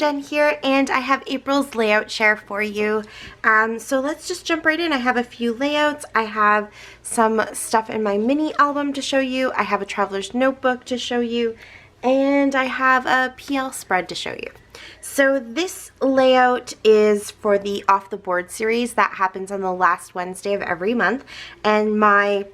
Jen here, and I have April's layout share for you. So let's just jump right in. I have a few layouts. I have some stuff in my mini album to show you. I have a traveler's notebook to show you, and I have a PL spread to show you. So this layout is for the Off the Board series that happens on the last Wednesday of every month, and my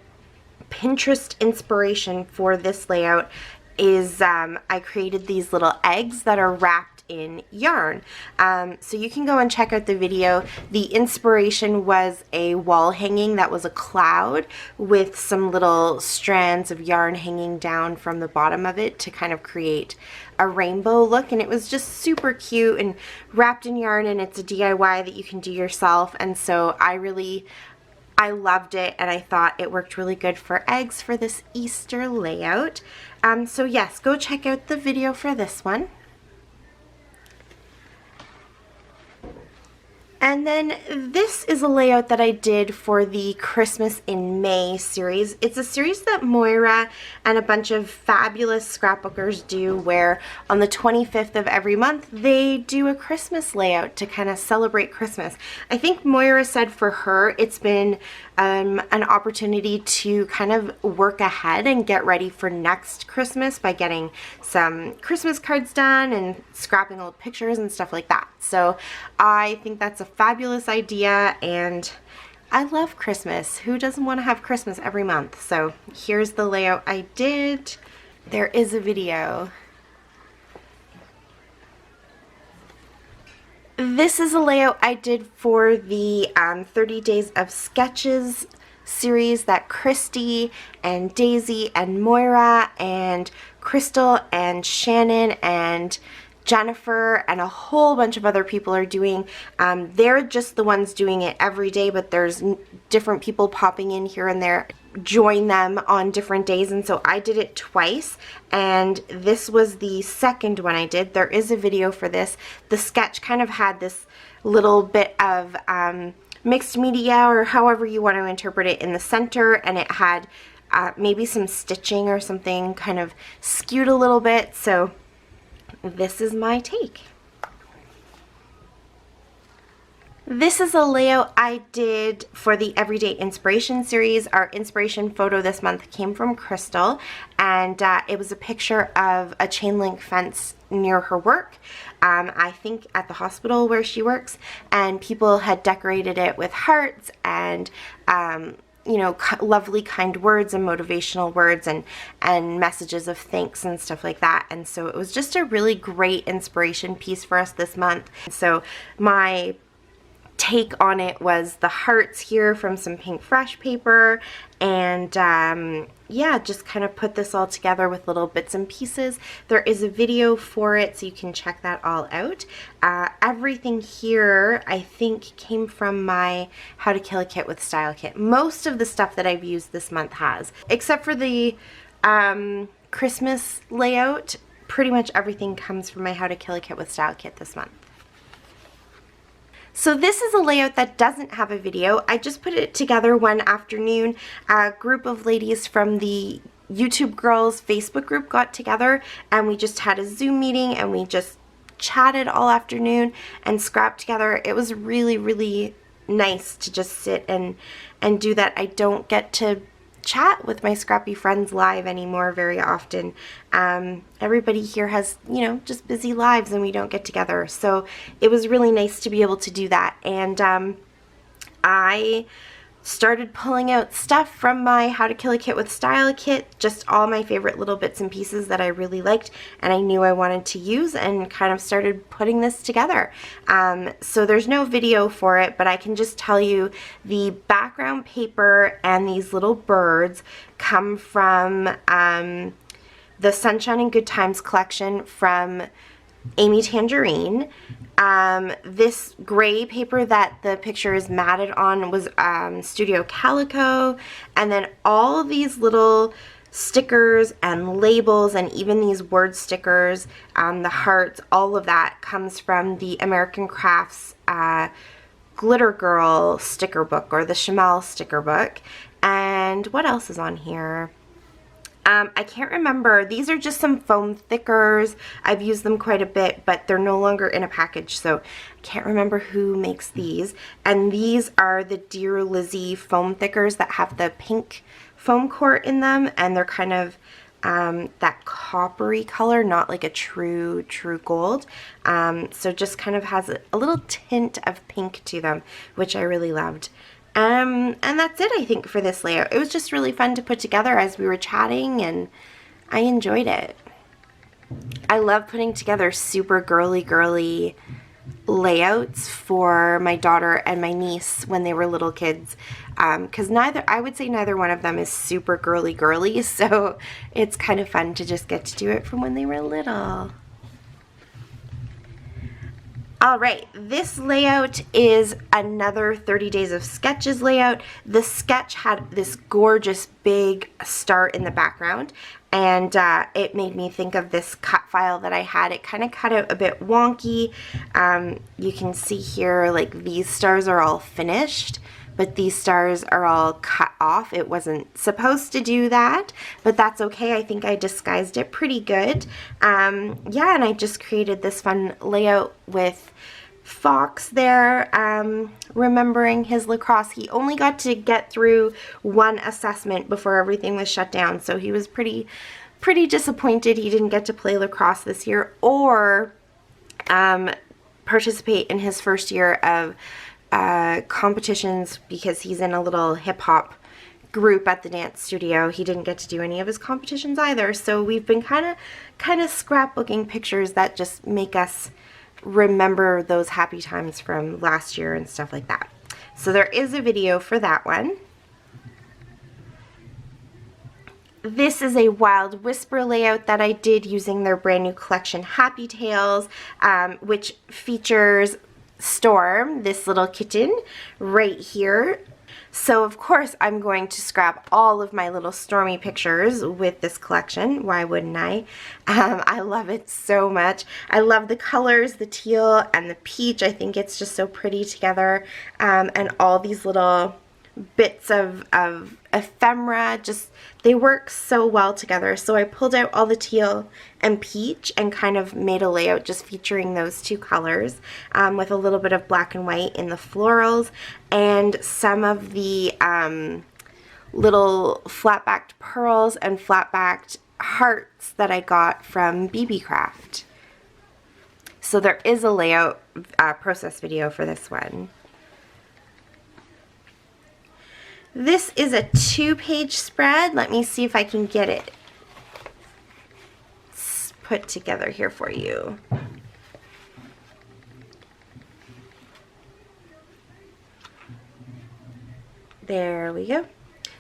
Pinterest inspiration for this layout is I created these little eggs that are wrapped in yarn. So you can go and check out the video. The inspiration was a wall hanging that was a cloud with some little strands of yarn hanging down from the bottom of it to kind of create a rainbow look, and it was just super cute and wrapped in yarn, and it's a DIY that you can do yourself, and so I loved it, and I thought it worked really good for eggs for this Easter layout. So yes, go check out the video for this one. And then this is a layout that I did for the Christmas in May series. It's a series that Moira and a bunch of fabulous scrapbookers do, where on the 25th of every month they do a Christmas layout to kind of celebrate Christmas. I think Moira said for her it's been an opportunity to kind of work ahead and get ready for next Christmas by getting some Christmas cards done and scrapping old pictures and stuff like that. So I think that's a fabulous idea, and I love Christmas. Who doesn't want to have Christmas every month? So here's the layout I did. There is a video. This is a layout I did for the 30 Days of Sketches series that Christy and Daisy and Moira and Crystal and Shannon and Jennifer and a whole bunch of other people are doing. They're just the ones doing it every day, but there's different people popping in here and there. Join them on different days, and so I did it twice, and this was the second one I did. There is a video for this. The sketch kind of had this little bit of mixed media, or however you want to interpret it, in the center, and it had maybe some stitching or something kind of skewed a little bit, so this is my take. This is a layout I did for the Everyday Inspiration series. Our inspiration photo this month came from Crystal, and it was a picture of a chain link fence near her work, I think at the hospital where she works, and people had decorated it with hearts and you know, lovely kind words and motivational words and messages of thanks and stuff like that. And so it was just a really great inspiration piece for us this month. So my take on it was the hearts here from some pink fresh paper, and yeah, just kind of put this all together with little bits and pieces. There is a video for it, so you can check that all out. Everything here I think came from my How to Kill a Kit with Style kit. Most of the stuff that I've used this month has, except for the Christmas layout. Pretty much everything comes from my How to Kill a Kit with Style kit this month. So this is a layout that doesn't have a video. I just put it together one afternoon. A group of ladies from the YouTube Girls Facebook group got together, and we just had a Zoom meeting, and we just chatted all afternoon and scrapped together. It was really, really nice to just sit and do that. I don't get to chat with my scrappy friends live anymore very often. Everybody here has, you know, just busy lives, and we don't get together, so it was really nice to be able to do that. And I started pulling out stuff from my How to Kill a Kit with Style kit, just all my favorite little bits and pieces that I really liked and I knew I wanted to use, and kind of started putting this together. So there's no video for it, but I can just tell you the background paper and these little birds come from the Sunshine and Good Times collection from Amy Tangerine. This gray paper that the picture is matted on was Studio Calico, and then all of these little stickers and labels and even these word stickers, the hearts, all of that comes from the American Crafts Glitter Girl sticker book, or the Chamel sticker book. And what else is on here? I can't remember. These are just some foam thickers. I've used them quite a bit, but they're no longer in a package, so I can't remember who makes these. And these are the Dear Lizzie foam thickers that have the pink foam core in them, and they're kind of that coppery color, not like a true gold. So just kind of has a little tint of pink to them, which I really loved. And that's it, I think, for this layout. It was just really fun to put together as we were chatting, and I enjoyed it. I love putting together super girly layouts for my daughter and my niece when they were little kids, because I would say neither one of them is super girly, so it's kind of fun to just get to do it from when they were little. Alright, this layout is another 30 Days of Sketches layout. The sketch had this gorgeous big star in the background, and it made me think of this cut file that I had. It kind of cut out a bit wonky. You can see here, like, these stars are all finished, but these stars are all cut off. It wasn't supposed to do that, but that's okay. I think I disguised it pretty good. Yeah, and I just created this fun layout with Fox there, remembering his lacrosse. He only got to get through one assessment before everything was shut down, so he was pretty disappointed he didn't get to play lacrosse this year or participate in his first year of competitions, because he's in a little hip-hop group at the dance studio. He didn't get to do any of his competitions either, so we've been kind of scrapbooking pictures that just make us remember those happy times from last year and stuff like that. So there is a video for that one. This is a Wild Whisper layout that I did using their brand new collection Happy Tales, which features Storm, this little kitten, right here. So of course I'm going to scrap all of my little Stormy pictures with this collection. Why wouldn't I? I love it so much. I love the colors, the teal and the peach. I think it's just so pretty together. And all these little bits of ephemera, just they work so well together. So I pulled out all the teal and peach and kind of made a layout just featuring those two colors, with a little bit of black and white in the florals and some of the little flat-backed pearls and flat-backed hearts that I got from BB Craft. So there is a layout process video for this one. This is a 2-page spread. Let me see if I can get it put together here for you. There we go.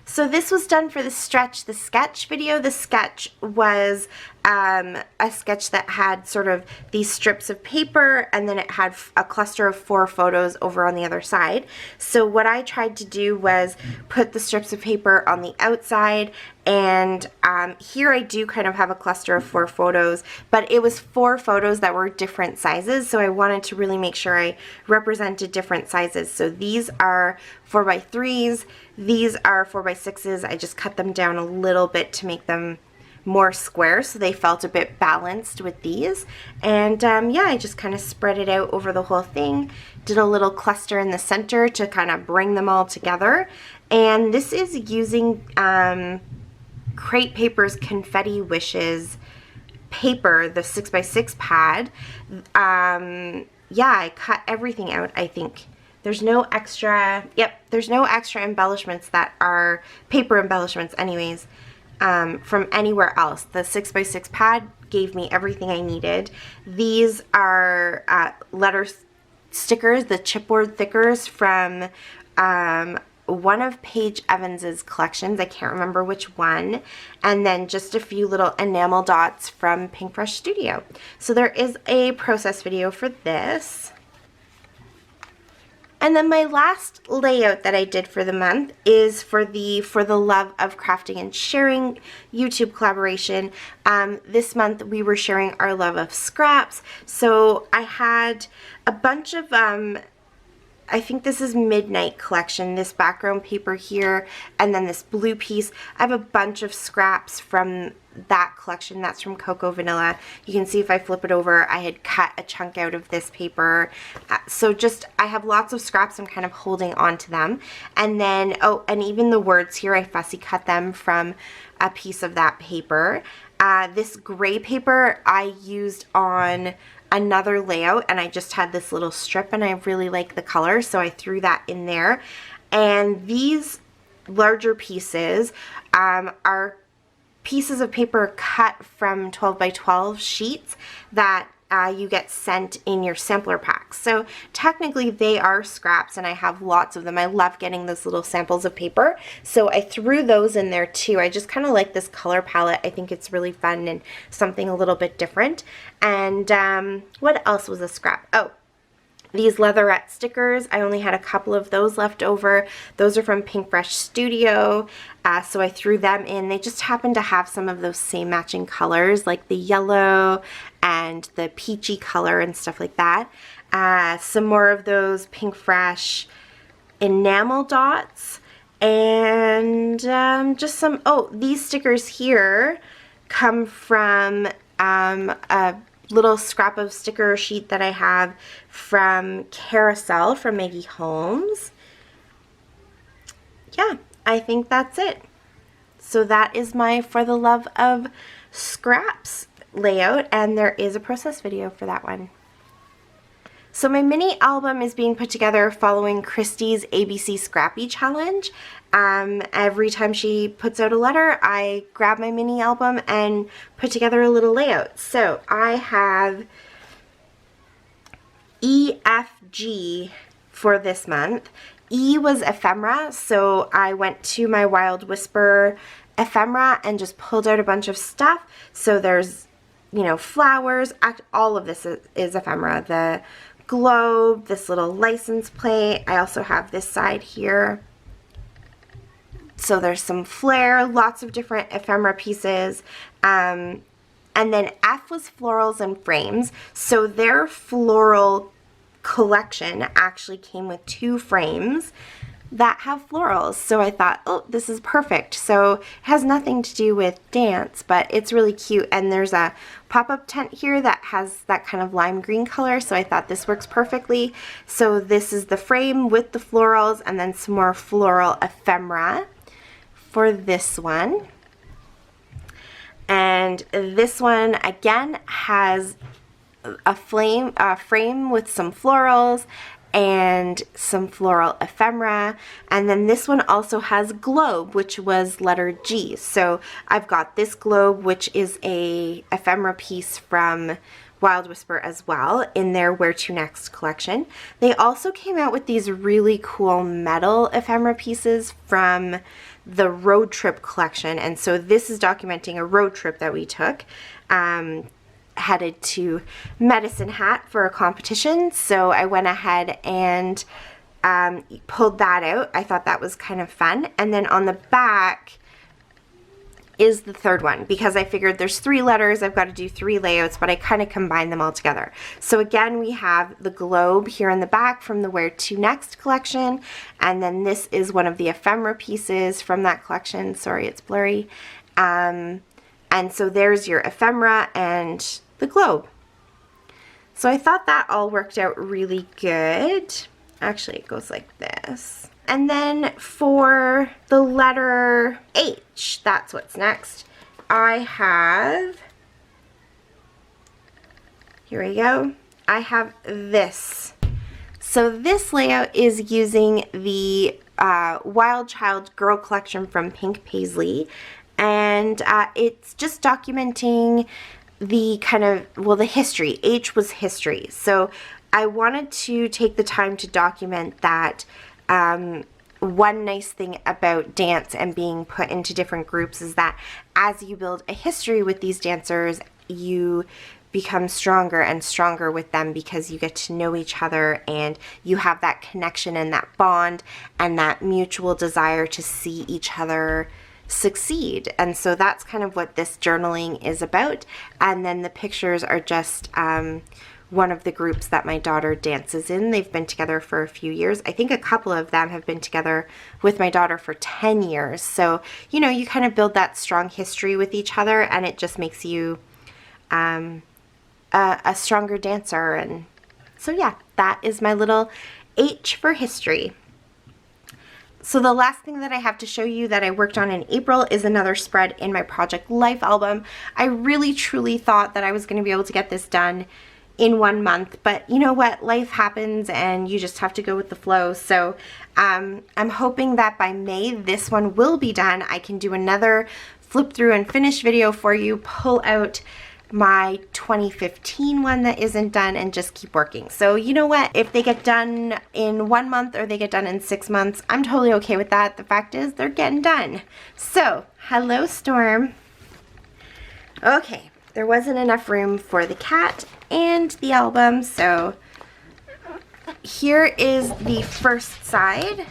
So this was done for the Stretch the Sketch video. The sketch was a sketch that had sort of these strips of paper, and then it had a cluster of 4 photos over on the other side. So what I tried to do was put the strips of paper on the outside, and here I do kind of have a cluster of 4 photos, but it was 4 photos that were different sizes, so I wanted to really make sure I represented different sizes. So these are 4x3s, these are 4x6s. I just cut them down a little bit to make them more square, so they felt a bit balanced with these. And yeah, I just kind of spread it out over the whole thing, did a little cluster in the center to kind of bring them all together. And this is using Crate Paper's Confetti Wishes paper, the 6x6 pad. Yeah, I cut everything out, I think. There's no extra, there's no extra embellishments that are paper embellishments anyways, from anywhere else. The 6x6 pad gave me everything I needed. These are letter stickers, the chipboard thickers from one of Paige Evans's collections. I can't remember which one. And then just a few little enamel dots from Pinkbrush Studio. So there is a process video for this. And then my last layout that I did for the month is for the Love of Crafting and Sharing YouTube collaboration. This month we were sharing our love of scraps. So I had a bunch of I think this is Midnight Collection, this background paper here, and then this blue piece. I have a bunch of scraps from that collection. That's from Cocoa Vanilla. You can see if I flip it over, I had cut a chunk out of this paper. So just, I have lots of scraps. I'm kind of holding on to them. And then, oh, and even the words here, I fussy cut them from a piece of that paper. This gray paper I used on another layout, and I just had this little strip and I really like the color, so I threw that in there. And these larger pieces are pieces of paper cut from 12 by 12 sheets that you get sent in your sampler packs. So technically they are scraps, and I have lots of them. I love getting those little samples of paper, so I threw those in there too. I just kind of like this color palette. I think it's really fun and something a little bit different. And what else was a scrap? Oh, these leatherette stickers. I only had a couple of those left over. Those are from Pink Fresh Studio, so I threw them in. They just happen to have some of those same matching colors, like the yellow and the peachy color and stuff like that. Some more of those Pink Fresh enamel dots, and just some, oh, these stickers here come from a little scrap of sticker sheet that I have from Carousel from Maggie Holmes. Yeah, I think that's it. So that is my For the Love of Scraps layout, and there is a process video for that one. So my mini album is being put together following Christy's ABC Scrappy Challenge. Every time she puts out a letter, I grab my mini album and put together a little layout. So I have E, F, G for this month. E was ephemera, so I went to my Wild Whisper ephemera and just pulled out a bunch of stuff. So there's, you know, flowers. All of this is ephemera. The globe, this little license plate. I also have this side here. So there's some flair, lots of different ephemera pieces. And then F was florals and frames. So their floral collection actually came with 2 frames that have florals. So I thought, oh, this is perfect. So it has nothing to do with dance, but it's really cute. And there's a pop-up tent here that has that kind of lime green color. So I thought this works perfectly. So this is the frame with the florals, and then some more floral ephemera for this one. And this one again has a frame with some florals and some floral ephemera. And then this one also has globe, which was letter G. So I've got this globe, which is a ephemera piece from Wild Whisper as well, in their Where to Next collection. They also came out with these really cool metal ephemera pieces from the Road Trip collection, and so this is documenting a road trip that we took, headed to Medicine Hat for a competition. So I went ahead and pulled that out. I thought that was kind of fun. And then on the back is the third one, because I figured there's 3 letters, I've got to do 3 layouts, but I kind of combined them all together. So again, we have the globe here in the back from the Where to Next collection, and then this is one of the ephemera pieces from that collection. Sorry, it's blurry. And so there's your ephemera and the globe. So I thought that all worked out really good. Actually, it goes like this. And then for the letter H, that's what's next, I have, here we go, I have this. So this layout is using the Wild Child Girl collection from Pink Paisley, and it's just documenting the kind of, well, the history. H was history. So I wanted to take the time to document that. One nice thing about dance and being put into different groups is that as you build a history with these dancers, you become stronger and stronger with them, because you get to know each other and you have that connection and that bond and that mutual desire to see each other succeed. And so that's kind of what this journaling is about. And then the pictures are just one of the groups that my daughter dances in. They've been together for a few years. I think a couple of them have been together with my daughter for 10 years. So, you know, you kind of build that strong history with each other, and it just makes you a stronger dancer. And so yeah, that is my little H for history. So the last thing that I have to show you that I worked on in April is another spread in my Project Life album. I really truly thought that I was going to be able to get this done in 1 month, but you know what, life happens and you just have to go with the flow. So I'm hoping that by May this one will be done. I can do another flip through and finish video for you, pull out my 2015 one that isn't done, and just keep working. So you know what, if they get done in 1 month or they get done in 6 months, I'm totally okay with that. The fact is they're getting done. So hello Storm. Okay, there wasn't enough room for the cat and the album, so here is the first side.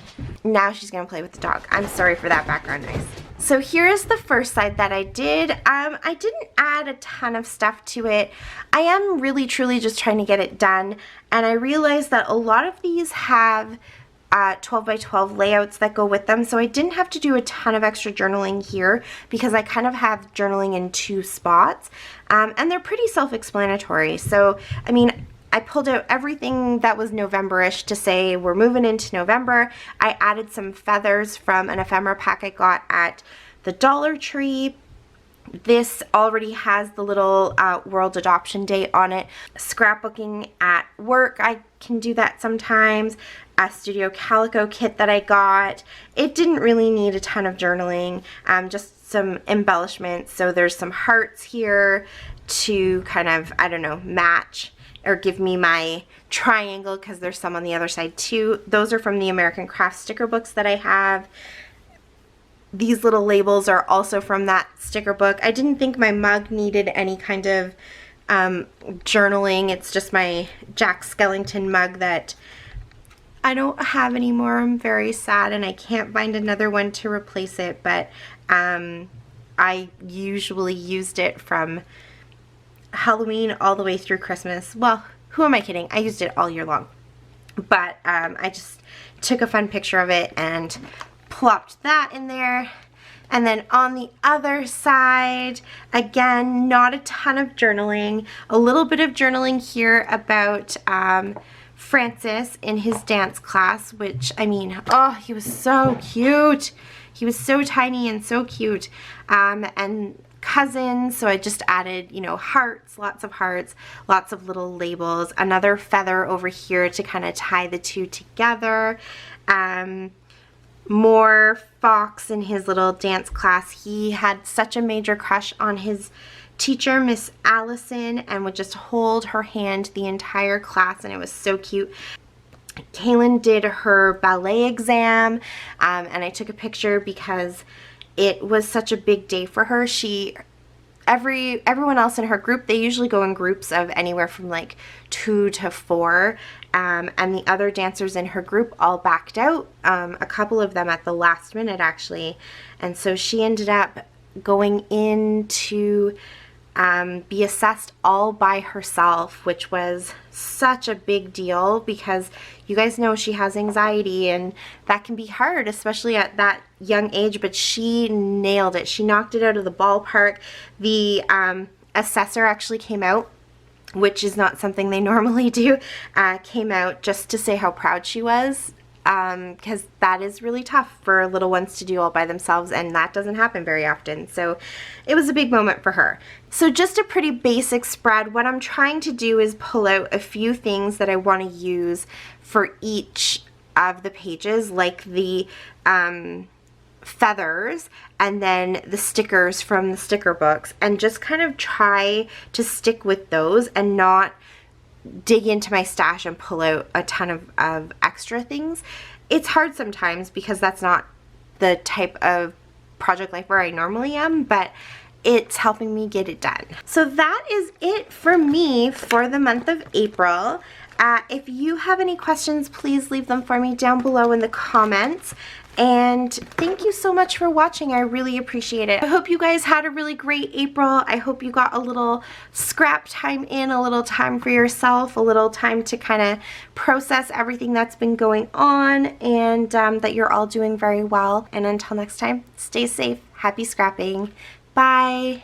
Now she's gonna play with the dog. I'm sorry for that background noise. So here is the first side that I did. I didn't add a ton of stuff to it. I am really truly just trying to get it done, and I realized that a lot of these have 12 by 12 layouts that go with them, so I didn't have to do a ton of extra journaling here because I kind of have journaling in 2 spots, and they're pretty self-explanatory. So I mean, I pulled out everything that was November-ish to say we're moving into November. I added some feathers from an ephemera pack I got at the Dollar Tree. This already has the little World Adoption Day on it. Scrapbooking at work, I can do that sometimes. A Studio Calico kit that I got. It didn't really need a ton of journaling, just some embellishments. So there's some hearts here to kind of, I don't know, match or give me my triangle, because there's some on the other side too. Those are from the American Craft sticker books that I have. These little labels are also from that sticker book. I didn't think my mug needed any kind of journaling. It's just my Jack Skellington mug that I don't have anymore. I'm very sad and I can't find another one to replace it, but I usually used it from Halloween all the way through Christmas. Well, who am I kidding? I used it all year long. But I just took a fun picture of it and plopped that in there. And then on the other side, again, not a ton of journaling. A little bit of journaling here about Francis in his dance class, which, I mean, oh, he was so cute. He was so tiny and so cute. And cousins, so I just added, you know, hearts, lots of little labels, another feather over here to kind of tie the two together. More Fox in his little dance class. He had such a major crush on his teacher, Miss Allison, and would just hold her hand the entire class, and it was so cute. Kaylin did her ballet exam, and I took a picture because it was such a big day for her. Everyone else in her group, they usually go in groups of anywhere from like 2 to 4, and the other dancers in her group all backed out, a couple of them at the last minute actually, and so she ended up going in to be assessed all by herself, which was such a big deal because you guys know she has anxiety and that can be hard, especially at that young age, but she nailed it. She knocked it out of the ballpark. The assessor actually came out, which is not something they normally do, came out just to say how proud she was, because that is really tough for little ones to do all by themselves, and that doesn't happen very often. So it was a big moment for her. So just a pretty basic spread. What I'm trying to do is pull out a few things that I want to use for each of the pages, like the feathers and then the stickers from the sticker books, and just kind of try to stick with those and not dig into my stash and pull out a ton of extra things. It's hard sometimes because that's not the type of project life where I normally am, but it's helping me get it done. So that is it for me for the month of April. If you have any questions, please leave them for me down below in the comments. And thank you so much for watching. I really appreciate it. I hope you guys had a really great April. I hope you got a little scrap time in, a little time for yourself, a little time to kind of process everything that's been going on, and that you're all doing very well. And until next time, stay safe. Happy scrapping. Bye.